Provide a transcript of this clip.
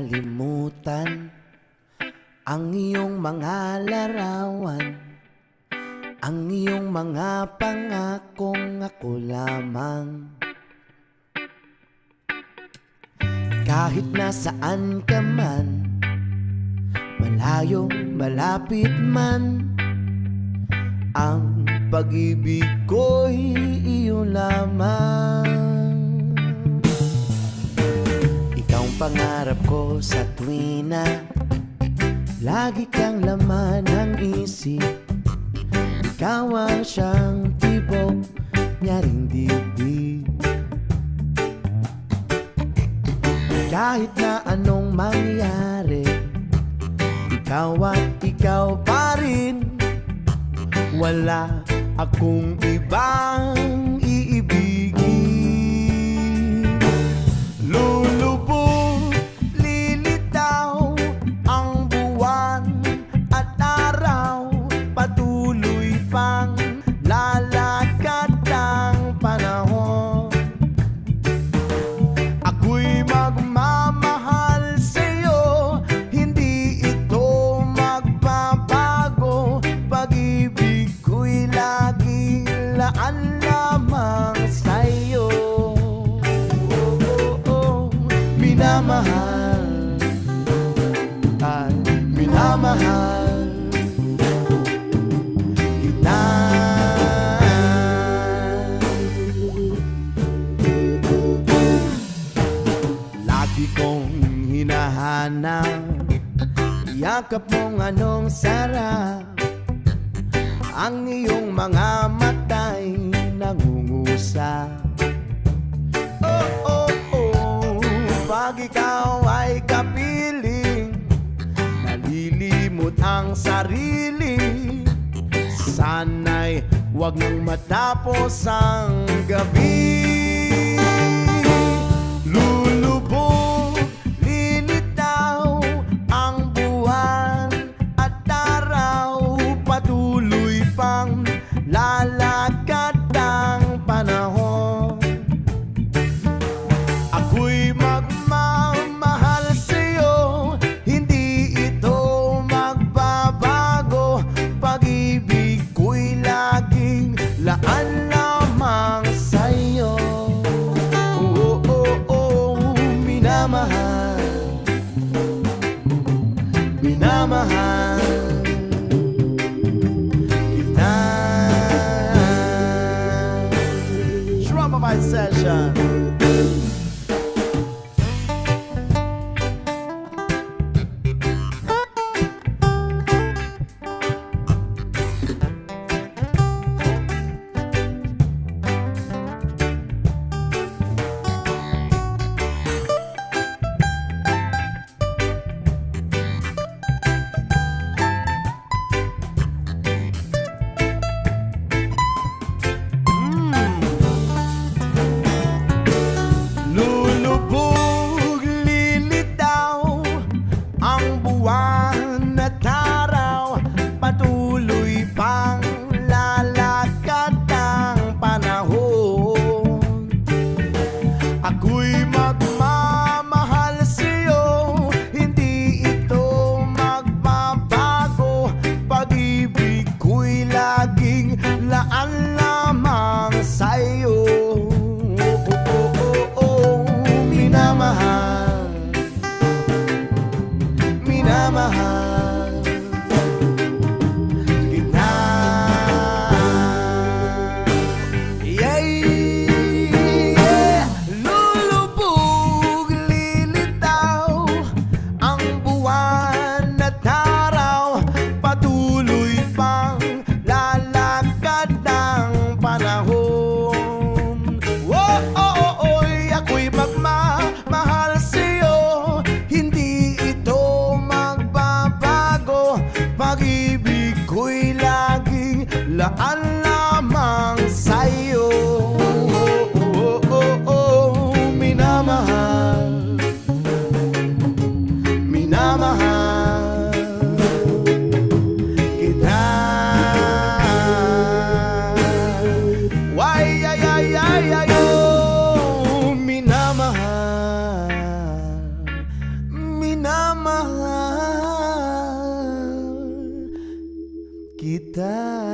makalimutan ang iyong mga larawan, ang iyong mga pangakong ako lamang. Kahit nasaan ka man, malayong malapit man, ang pag-ibig ko'y iyo lamang. Ikaw ang pangarap ko sa tuwina, lagi kang laman ng isip. Ikaw ang siyang tibok nyaring dibdib. Kahit na anong mangyari, ikaw at ikaw pa rin. Wala akong ibang iibigin. Lulubog, lilitaw ang buwan at araw, patuloy pang lalakad ang panahon. Ako'y magmamahal sa'yo, hindi ito magbabago. Pag-ibig ko'y laging laan lamang sa'yo. Minamahal at minamahal kita. Lagi kong hinahanap yakap mong anong sarap, ang iyong mga mata'y nangungusap. Oh, oh, oh, pag ikaw ay kapiling, nalilimot ang sarili. Sana'y wag nang matapos ang gabi. Lulubog, lilitaw ang buwan at araw, patuloy pang lalakad ang panahon. Ako'y magmamahal sa'yo, hindi ito magbabago. Pag-ibig ko'y laging laan lamang sa'yo. Oh, oh, oh, minamahal, minamahal kita. Drama by session. Lulubog, lilitaw ang buwan at araw, patuloy pang lalakad ang panahon. Ako'y magmamahal sa'yo, hindi ito magbabago. Pag-ibig ko'y laging laan lamang sa'yo. Minamahal, minamahal kita. Yeah, yeah. Lulubog, minamahal kita.